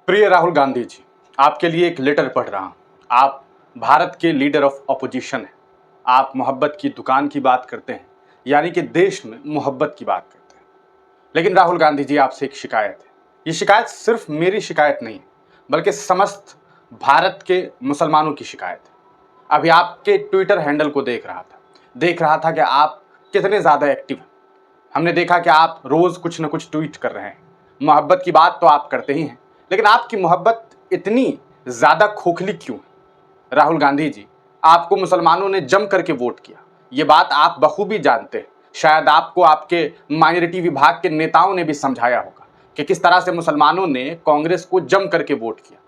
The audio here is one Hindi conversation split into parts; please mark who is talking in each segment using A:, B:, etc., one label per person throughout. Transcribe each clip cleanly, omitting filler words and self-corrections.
A: प्रिय राहुल गांधी जी, आपके लिए एक लेटर पढ़ रहा हूं। आप भारत के लीडर ऑफ अपोजिशन हैं। आप मोहब्बत की दुकान की बात करते हैं, यानी कि देश में मोहब्बत की बात करते हैं। लेकिन राहुल गांधी जी, आपसे एक शिकायत है। ये शिकायत सिर्फ मेरी शिकायत नहीं है, बल्कि समस्त भारत के मुसलमानों की शिकायत है। अभी आपके ट्विटर हैंडल को देख रहा था कि आप कितने ज़्यादा एक्टिव हैं। हमने देखा कि आप रोज़ कुछ न कुछ ट्वीट कर रहे हैं। मोहब्बत की बात तो आप करते ही हैं, लेकिन आपकी मोहब्बत इतनी ज़्यादा खोखली क्यों है? राहुल गांधी जी, आपको मुसलमानों ने जम करके वोट किया, ये बात आप बखूबी जानते हैं। शायद आपको आपके माइनॉरिटी विभाग के नेताओं ने भी समझाया होगा कि किस तरह से मुसलमानों ने कांग्रेस को जम करके वोट किया।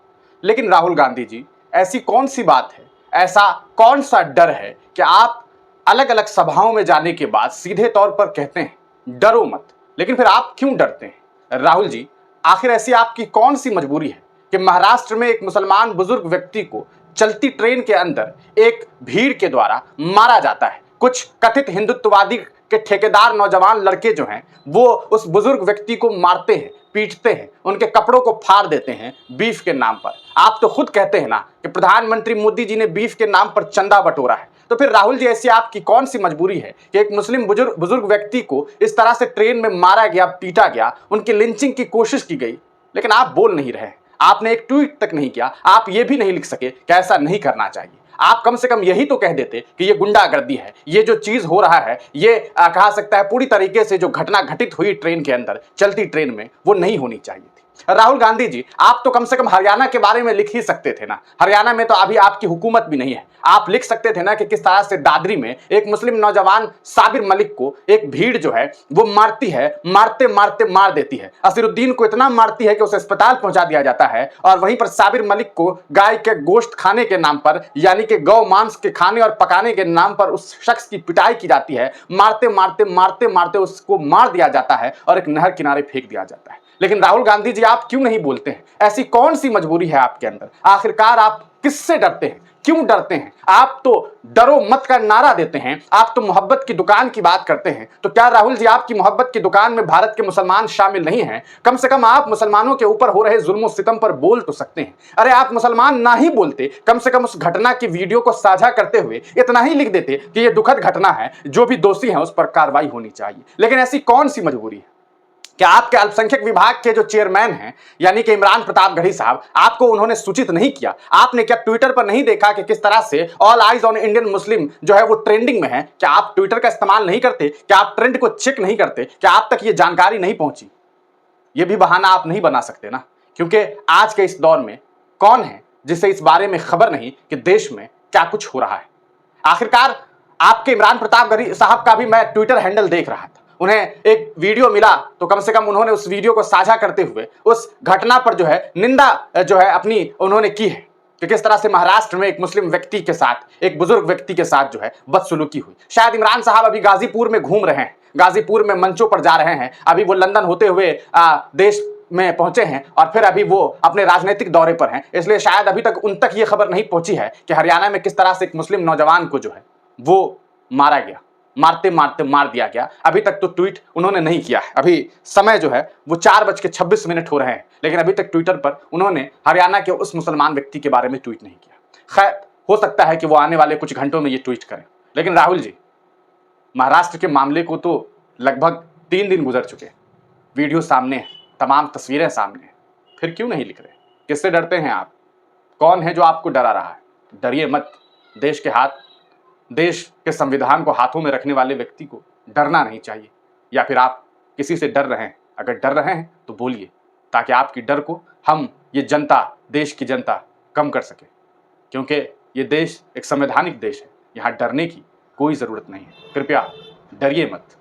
A: लेकिन राहुल गांधी जी, ऐसी कौन सी बात है, ऐसा कौन सा डर है कि आप अलग अलग सभाओं में जाने के बाद सीधे तौर पर कहते हैं डरो मत, लेकिन फिर आप क्यों डरते हैं? राहुल जी, आखिर ऐसी आपकी कौन सी मजबूरी है कि महाराष्ट्र में एक मुसलमान बुजुर्ग व्यक्ति को चलती ट्रेन के अंदर एक भीड़ के द्वारा मारा जाता है? कुछ कथित हिंदुत्ववादी के ठेकेदार नौजवान लड़के जो हैं, वो उस बुजुर्ग व्यक्ति को मारते हैं, पीटते हैं, उनके कपड़ों को फाड़ देते हैं बीफ के नाम पर। आप तो खुद कहते हैं ना कि प्रधानमंत्री मोदी जी ने बीफ के नाम पर चंदा बटोरा है। तो फिर राहुल जी, ऐसी आपकी कौन सी मजबूरी है कि एक मुस्लिम बुजुर्ग व्यक्ति को इस तरह से ट्रेन में मारा गया, पीटा गया, उनकी लिंचिंग की कोशिश की गई, लेकिन आप बोल नहीं रहे? आपने एक ट्वीट तक नहीं किया। आप ये भी नहीं लिख सके कि ऐसा नहीं करना चाहिए। आप कम से कम यही तो कह देते कि ये गुंडागर्दी है, ये जो चीज हो रहा है, ये कहा सकता है पूरी तरीके से जो घटना घटित हुई ट्रेन के अंदर, चलती ट्रेन में, वो नहीं होनी चाहिए थी। राहुल गांधी जी, आप तो कम से कम हरियाणा के बारे में लिख ही सकते थे ना। हरियाणा में तो अभी आपकी हुकूमत भी नहीं है। आप लिख सकते थे ना कि किस तरह से दादरी में एक मुस्लिम नौजवान साबिर मलिक को एक भीड़ जो है वो मारती है, मारते मारते मार देती है। असीरुद्दीन को इतना मारती है कि उसे अस्पताल पहुंचा दिया जाता है, और वहीं पर साबिर मलिक को गाय के गोश्त खाने के नाम पर, यानी कि गौ मांस के खाने और पकाने के नाम पर उस शख्स की पिटाई की जाती है। मारते मारते मारते मारते उसको मार दिया जाता है और एक नहर किनारे फेंक दिया जाता है। लेकिन राहुल गांधी जी, आप क्यों नहीं बोलते हैं? ऐसी कौन सी मजबूरी है आपके अंदर? आखिरकार आप किससे डरते हैं? क्यों डरते हैं? आप तो डरो मत का नारा देते हैं, आप तो मोहब्बत की दुकान की बात करते हैं। तो क्या राहुल जी, आपकी मोहब्बत की दुकान में भारत के मुसलमान शामिल नहीं हैं? कम से कम आप मुसलमानों के ऊपर हो रहे जुल्म सितम पर बोल तो सकते हैं। अरे आप मुसलमान ना ही बोलते, कम से कम उस घटना की वीडियो को साझा करते हुए इतना ही लिख देते कि यह दुखद घटना है, जो भी दोषी हैं उस पर कार्रवाई होनी चाहिए। लेकिन ऐसी कौन सी मजबूरी है? क्या आपके अल्पसंख्यक विभाग के जो चेयरमैन हैं, यानी कि इमरान प्रतापगढ़ी साहब, आपको उन्होंने सूचित नहीं किया? आपने क्या ट्विटर पर नहीं देखा कि किस तरह से all eyes on Indian Muslim जो है वो ट्रेंडिंग में है? क्या आप ट्विटर का इस्तेमाल नहीं करते? क्या आप ट्रेंड को चेक नहीं करते? क्या आप तक ये जानकारी नहीं पहुंची? ये भी बहाना आप नहीं बना सकते ना, क्योंकि आज के इस दौर में कौन है जिसे इस बारे में खबर नहीं कि देश में क्या कुछ हो रहा है? आखिरकार आपके इमरान प्रतापगढ़ी साहब का भी मैं ट्विटर हैंडल देख रहा था। उन्हें एक वीडियो मिला तो कम से कम उन्होंने उस वीडियो को साझा करते हुए उस घटना पर जो है निंदा जो है अपनी उन्होंने की है कि किस तरह से महाराष्ट्र में एक मुस्लिम व्यक्ति के साथ, एक बुजुर्ग व्यक्ति के साथ जो है बदसलूकी हुई। शायद इमरान साहब अभी गाजीपुर में घूम रहे हैं, गाजीपुर में मंचों पर जा रहे हैं। अभी वो लंदन होते हुए देश में पहुंचे हैं और फिर अभी वो अपने राजनीतिक दौरे पर हैं, इसलिए शायद अभी तक उन तक ये खबर नहीं पहुंची है कि हरियाणा में किस तरह से एक मुस्लिम नौजवान को जो है वो मारा गया, मारते मारते मार दिया गया। अभी तक तो ट्वीट उन्होंने नहीं किया है। अभी समय जो है वो 4:26 हो रहे हैं, लेकिन अभी तक ट्विटर पर उन्होंने हरियाणा के उस मुसलमान व्यक्ति के बारे में ट्वीट नहीं किया। खैर, हो सकता है कि वो आने वाले कुछ घंटों में ये ट्वीट करें। लेकिन राहुल जी, महाराष्ट्र के मामले को तो लगभग 3 दिन गुजर चुके, वीडियो सामने है, तमाम तस्वीरें सामने हैं, फिर क्यों नहीं लिख रहे? किससे डरते हैं आप? कौन है जो आपको डरा रहा है? डरिए मत। देश के संविधान को हाथों में रखने वाले व्यक्ति को डरना नहीं चाहिए। या फिर आप किसी से डर रहे हैं? अगर डर रहे हैं तो बोलिए, ताकि आपकी डर को हम ये जनता, देश की जनता कम कर सके, क्योंकि ये देश एक संवैधानिक देश है। यहाँ डरने की कोई ज़रूरत नहीं है। कृपया डरिए मत।